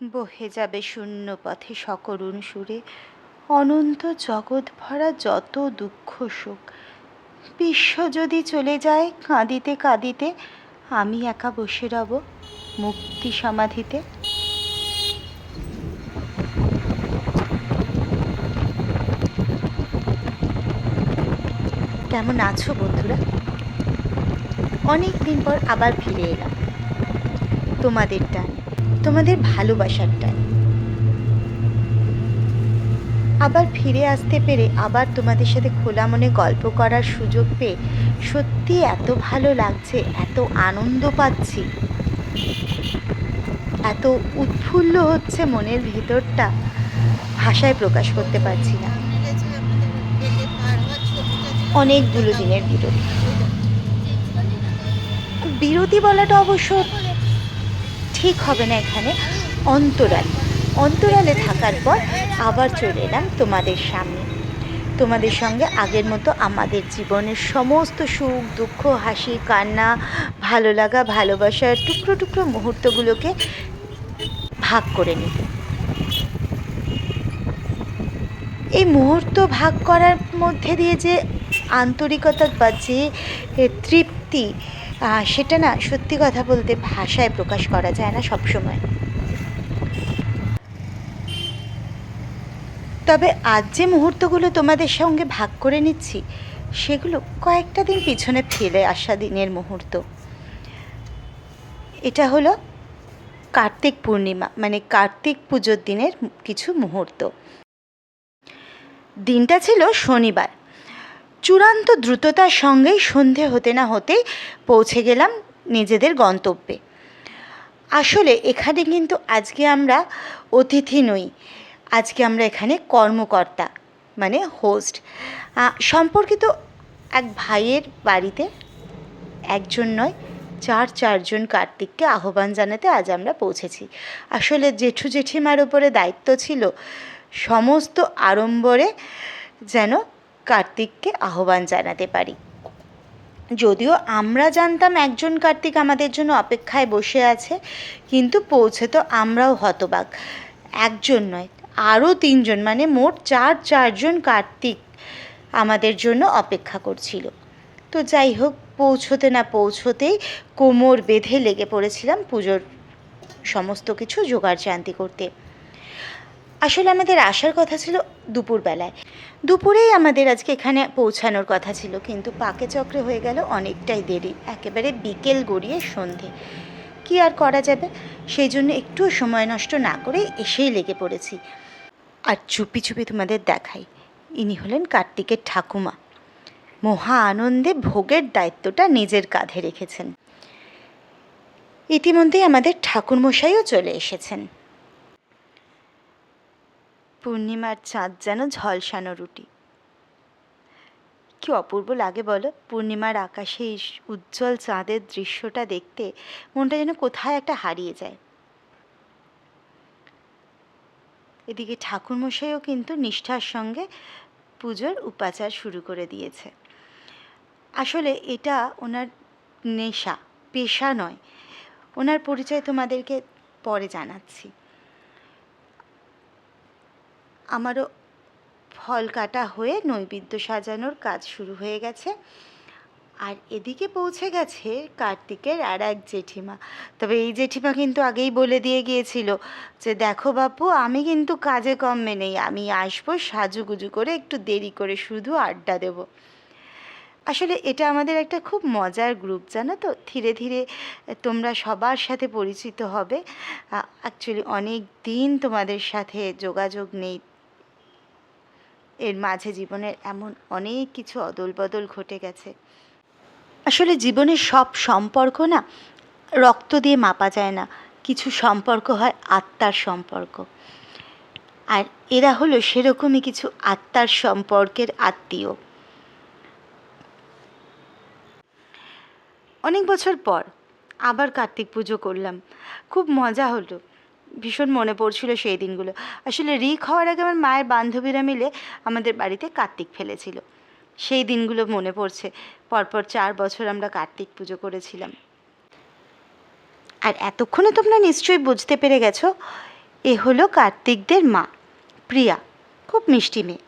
বহে যাবে শূন্য পথে সকরুণ সুরে, অনন্ত জগৎ ভরা যত দুঃখ সুখ। বিশ্ব যদি চলে যায় কাঁদিতে কাঁদিতে, আমি একা বসে রব মুক্তি সমাধিতে। কেমন আছো বন্ধুরা? অনেক দিন পর আবার ফিরে এলাম তোমাদের টানে, তোমাদের ভালোবাসার টানে। আবার ফিরে আসতে পেরে, আবার তোমাদের সাথে খোলা মনে গল্প করার সুযোগ পেয়ে সত্যি এত ভালো লাগছে, এত আনন্দ পাচ্ছি, এত উৎফুল্ল হচ্ছে মনের ভেতরটা, ভাষায় প্রকাশ করতে পারছি না। অনেকগুলো দিনের বিরতি, বিরতি বলাটা অবশ্য ঠিক হবে না এখানে। অন্তরালে থাকার পর আবার চলে এলাম তোমাদের সামনে, তোমাদের সঙ্গে আগের মতো আমাদের জীবনের সমস্ত সুখ দুঃখ, হাসি কান্না, ভালো লাগা, ভালোবাসার টুকরো টুকরো মুহূর্তগুলোকে ভাগ করে নিতে। এই মুহূর্ত ভাগ করার মধ্যে দিয়ে যে আন্তরিকতা বা যে তৃপ্তি, সেটা না সত্যি কথা বলতে ভাষায় প্রকাশ করা যায় না সবসময়। তবে আজ যে মুহূর্তগুলো তোমাদের সঙ্গে ভাগ করে নিচ্ছি, সেগুলো কয়েকটা দিন পিছনে ফেলে আসা দিনের মুহূর্ত। এটা হলো কার্তিক পূর্ণিমা, মানে কার্তিক পুজোর দিনের কিছু মুহূর্ত। দিনটা ছিল শনিবার। চূড়ান্ত দ্রুততার সঙ্গেই সন্ধে হতে না হতেই পৌঁছে গেলাম নিজেদের গন্তব্যে। আসলে এখানে কিন্তু আজকে আমরা অতিথি নই, আজকে আমরা এখানে কর্মকর্তা, মানে হোস্ট। সম্পর্কিত এক ভাইয়ের বাড়িতে একজন নয়, চারজন কার্তিককে আহ্বান জানাতে আজ আমরা পৌঁছেছি। আসলে জেঠু জেঠিমার ওপরে দায়িত্ব ছিল সমস্ত আড়ম্বরে যেন কার্তিককে আহ্বান জানাতে পারি। যদিও আমরা জানতাম একজন কার্তিক আমাদের জন্য অপেক্ষায় বসে আছে, কিন্তু পৌঁছে তো আমরাও হতবাক। একজন নয়, আরও 3জন, মানে মোট চারজন কার্তিক আমাদের জন্য অপেক্ষা করছিল। তো যাই হোক, পৌঁছতে না পৌঁছতেই কোমর বেঁধে লেগে পড়েছিলাম পুজোর সমস্ত কিছু জোগাড়জান্তি করতে। আসলে আমাদের আসার কথা ছিল দুপুরবেলায়, দুপুরেই আমাদের আজকে এখানে পৌঁছানোর কথা ছিল, কিন্তু পাকে চক্রে হয়ে গেল অনেকটাই দেরি, একেবারে বিকেল গড়িয়ে সন্ধে। কি আর করা যাবে, সেই জন্য একটু সময় নষ্ট না করে এসেই লেগে পড়েছি। আর চুপি চুপি তোমাদের দেখাই, ইনি হলেন কার্তিকের ঠাকুমা। মহা আনন্দে ভোগের দায়িত্বটা নিজের কাঁধে রেখেছেন। ইতিমধ্যেই আমাদের ঠাকুরমশাইও চলে এসেছেন। পূর্ণিমার চাঁদ যেন ঝলসানো রুটি। কি অপূর্ব লাগে বলো, পূর্ণিমার আকাশে এই উজ্জ্বল চাঁদের দৃশ্যটা দেখতে মনটা যেন কোথায় একটা হারিয়ে যায়। এদিকে ঠাকুরমশাইও কিন্তু নিষ্ঠার সঙ্গে পুজোর উপাচার শুরু করে দিয়েছে। আসলে এটা ওনার নেশা, পেশা নয়। ওনার পরিচয় তোমাদেরকে পরে জানাচ্ছি। আমারও ফল কাটা হয়ে নৈবেদ্য সাজানোর কাজ শুরু হয়ে গেছে। আর এদিকে পৌঁছে গেছে কার্তিকের আর এক জেঠিমা। তবে এই জেঠিমা কিন্তু আগেই বলে দিয়ে গিয়েছিল যে দেখো বাপু, আমি কিন্তু কাজে কমে নেই, আমি আসবো সাজুগুজু করে, একটু দেরি করে, শুধু আড্ডা দেব। আসলে এটা আমাদের একটা খুব মজার গ্রুপ, জানো তো। ধীরে ধীরে তোমরা সবার সাথে পরিচিত হবে। অ্যাকচুয়ালি অনেক দিন তোমাদের সাথে যোগাযোগ নেই, এর মাঝে জীবনের এমন অনেক কিছু অদল বদল ঘটে গেছে। আসলে জীবনের সব সম্পর্ক না রক্ত দিয়ে মাপা যায় না, কিছু সম্পর্ক হয় আত্মার সম্পর্ক। আর এরা হলো সেরকমই কিছু আত্মার সম্পর্কের আত্মীয়। অনেক বছর পর আবার কার্তিক পুজো করলাম, খুব মজা হলো, ভীষণ মনে পড়ছিল সেই দিনগুলো। আসলে রিক হওয়ার আগে আমার মায়ের বান্ধবীরা মিলে আমাদের বাড়িতে কার্তিক ফেলেছিল, সেই দিনগুলো মনে পড়ছে। পরপর 4 বছর আমরা কার্তিক পুজো করেছিলাম। আর এতক্ষণে তোমরা নিশ্চয়ই বুঝতে পেরে গেছো এ হলো কার্তিকদের মা প্রিয়া, খুব মিষ্টি মেয়ে।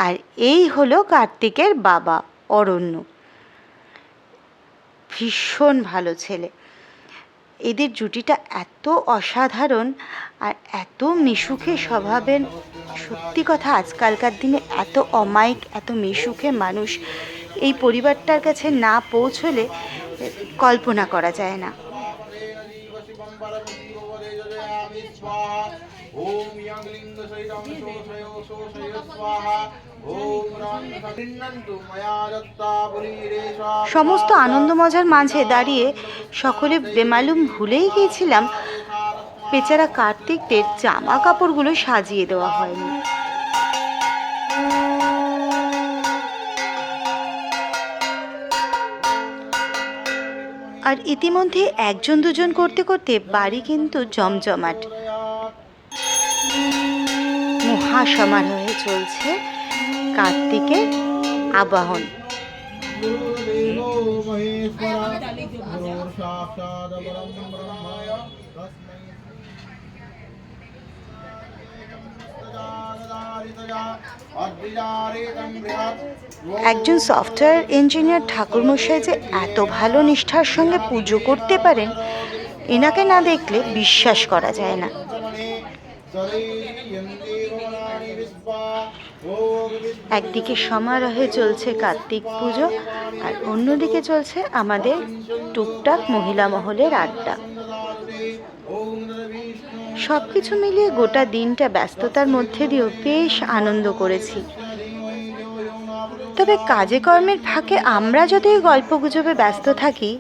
আর এই হলো কার্তিকের বাবা অরণ্য, ভীষণ ভালো ছেলে। এদের জুটিটা এত অসাধারণ আর এত মিশুকে স্বভাবের, সত্যি কথা আজকালকার দিনে এত অমায়িক এত মিশুকে মানুষ এই পরিবারটার কাছে না পৌঁছলে কল্পনা করা যায় না। সমস্ত আনন্দ মজার মাঝে দাঁড়িয়ে সকলে বেমালুম ভুলেই গিয়েছিলাম বেচারা কার্তিকদের জামা কাপড়গুলো সাজিয়ে দেওয়া হয়নি। আর ইতিমধ্যে একজন দুজন করতে করতে বাড়ি কিন্তু জমজমাট, মহাসমারোহে চলছে কার্তিকের আবাহন। একজন সফটওয়্যার ইঞ্জিনিয়ার ঠাকুরমশাই যে এত ভালো নিষ্ঠার সঙ্গে পুজো করতে পারেন, এনাকে না দেখলে বিশ্বাস করা যায় না। একদিকে সমারোহে চলছে কার্তিক পুজো আর অন্যদিকে চলছে আমাদের টুকটাক মহিলা মহলের আড্ডা। সব কিছু মিলিয়ে গোটা দিনটা ব্যস্ততার মধ্যে দিয়েও বেশ আনন্দ করেছি। তবে কাজে কর্মের ফাঁকে আমরা যতই গল্পগুজবে ব্যস্ত থাকি,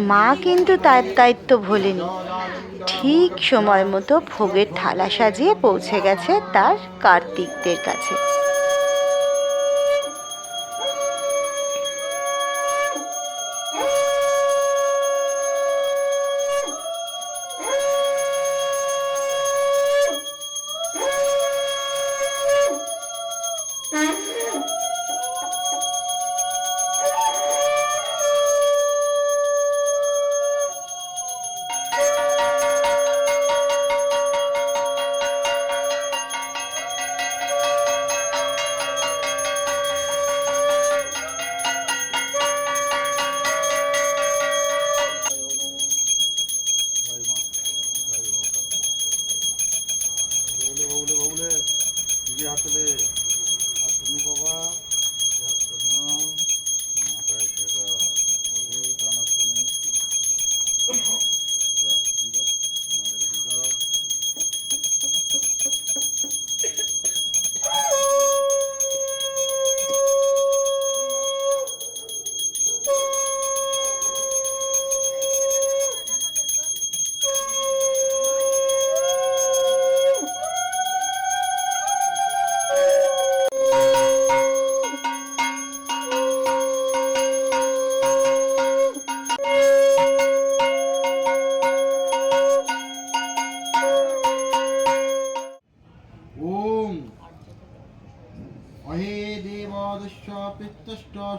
মা কিন্তু তার দায়িত্ব ভোলেনি। ঠিক সময় মতো ভোগের থালা সাজিয়ে পৌঁছে গেছে তার কার্তিকদের কাছে।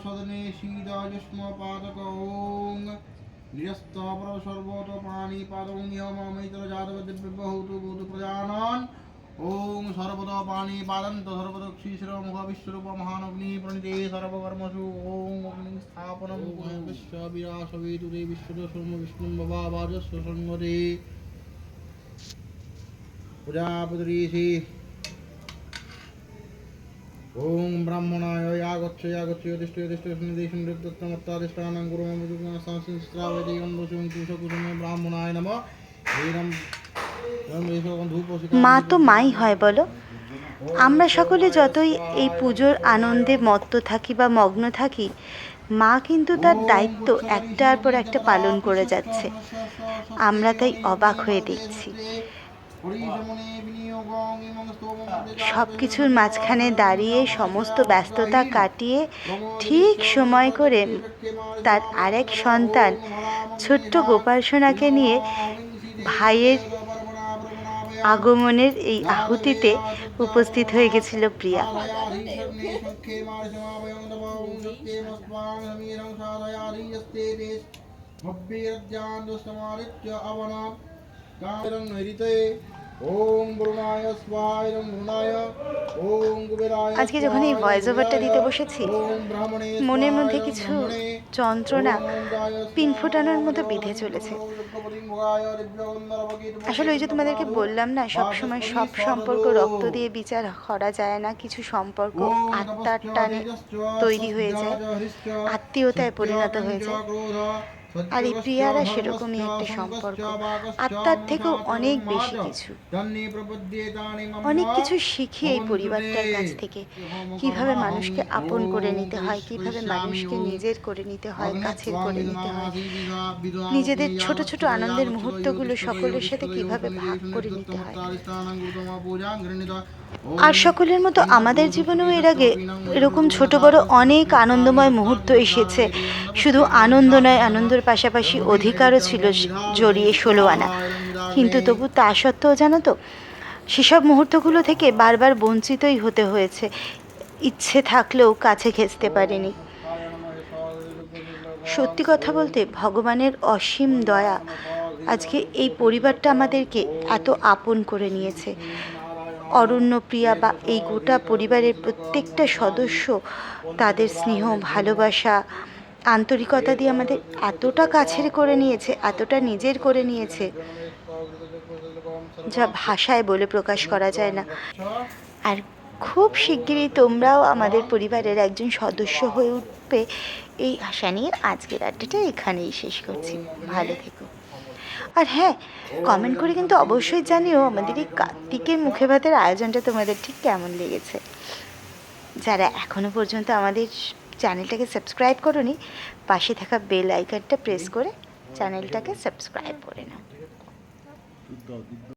सदने शीदाजुष्मपादक ओं निरस्तापर सर्वतो पानी पादं नियममित्र जातक दिव्यबहुतु भूत प्रजानान् ओं सर्वतो पानी पादन्त सर्वतो क्षीश्र मुख विश्वरूप महानग्नि प्रणीते सर्वकर्मसु ओं अग्नि स्थापनं विश्व विरासवेतुरे विश्वतो सर्व विष्णुं भवावाजस्व संगते प्रजापतिरीषि ओम ब्राह्मणाय यागच्छ यदिष्ट सुनिदेशं दत्तमत्तादिष्टानं गुरुममुद्गुणसांसिंस्त्रावदेवं दोषं कुशकुसुमे ब्राह्मणाय नमः। মা তো মাই হয় বলো। আমরা সকলে যতই এই পুজোর আনন্দে মত্ত থাকি বা মগ্ন থাকি, মা কিন্তু তার দায়িত্ব একটার পর একটা পালন করে যাচ্ছে। আমরা তাই অবাক হয়ে দেখছি। সব কিছুর মাঝখানে দাঁড়িয়ে সমস্ত ব্যস্ততা কাটিয়ে ঠিক সময় করে তার আরেক সন্তান ছোট্ট গোপাল সোনাকে নিয়ে ভাইয়ের আগমনের এই আহুতিতে উপস্থিত হয়ে গেছিল প্রিয়া। ওম বরুণায় স্বায় ওম বরুণায় ওম কুবেরায় আজকে যখন এই ভয়েস ওভারটা দিতে বসেছি, ওম ব্রাহ্মণে মনের মধ্যে স্বায়, ওম কিছু ব্রাহ্মণে যন্ত্রণা ওম ইন্দ্রায় পিন স্বায়, ফোটানোর মতো ওম বিঁধে চলেছে। যজ্ঞপতিং ভোগায় দিব্যগন্ধর্বগীত আসলে ওই যে তোমাদেরকে বললাম না, সব সময় সব সম্পর্ক রক্ত দিয়ে বিচার করা যায় না, কিছু সম্পর্ক ওম আত্মার তপশ্চ টানে তেজশ্চ তৈরি হয়ে যায়, সজ্জাজ হৃশ্চ আত্মীয়তায় পরিণত সত্যপঞ্চ হয়ে যায়। ক্রোধ আর এই সত্যকশ্চ প্রিয়ারা ধর্মশ্চ সেরকমই একটা শঙ্কশ্চ সম্পর্ক, বাকশ্চ আত্মার থেকেও মনসা চ অনেক ব্রহ্মা বেশি চ কিছু। তন্নি প্রপদ্যেতানি মম অনেক কিছু শিখি এই ভবন্তু পরিবারটার তে। কাছ থেকে, এহম কিভাবে কর্মাহং মানুষকে আপন করে ওম নিতে হয়, কিভাবে করিষ্যামি মানুষকে ওম নিজের করে নিতে হয়, কাছের অগ্নেত্বাং করে নিতে হয়, বিদুনামাসি বিদুনাং নিজেদের অগ্নি ছোট ছোট ইয়াবচ্ছুত আনন্দের ইয়াবচ্ছুত মুহূর্তগুলো ইয়তিষ্ঠত সকলের সাথে ইয়তিষ্ঠত কিভাবে ইয়তু ভাগ নিদেশু করে নিতে হয়। নিত্যত্তমত্তারিস্থানাং গুরুতমা পূজাং গৃহীত। আর সকলের মতো আমাদের জীবনেও এর আগে এরকম ছোট বড় অনেক আনন্দময় মুহূর্ত এসেছে। শুধু আনন্দ নয়, আনন্দের পাশাপাশি অধিকারও ছিল জড়িয়ে 16 আনা। কিন্তু তবু তা সত্ত্বেও জানো তো, সেসব মুহূর্তগুলো থেকে বারবার বঞ্চিতই হতে হয়েছে, ইচ্ছে থাকলেও কাছে ঘেঁচতে পারিনি। সত্যি কথা বলতে ভগবানের অসীম দয়া আজকে এই পরিবারটা আমাদেরকে এত আপন করে নিয়েছে। অরণ্য প্রিয়া বা এই গোটা পরিবারের প্রত্যেকটা সদস্য তাদের স্নেহ, ভালোবাসা, আন্তরিকতা দিয়ে আমাদের এতটা কাছের করে নিয়েছে, এতটা নিজের করে নিয়েছে, যা ভাষায় বলে প্রকাশ করা যায় না। আর খুব শিগগিরই তোমরাও আমাদের পরিবারের একজন সদস্য হয়ে উঠবে, এই আশা নিয়ে আজকের আড্ডাটা এখানেই শেষ করছি। ভালো থেকো। আর হ্যাঁ, কমেন্ট করে কিন্তু অবশ্যই জানিও আমাদের এই কার্তিকের মুখে ভাতের আয়োজনটা তোমাদের ঠিক কেমন লেগেছে। যারা এখনও পর্যন্ত আমাদের চ্যানেলটাকে সাবস্ক্রাইব করোনি, পাশে থাকা বেল আইকনটা প্রেস করে চ্যানেলটাকে সাবস্ক্রাইব করে নাও।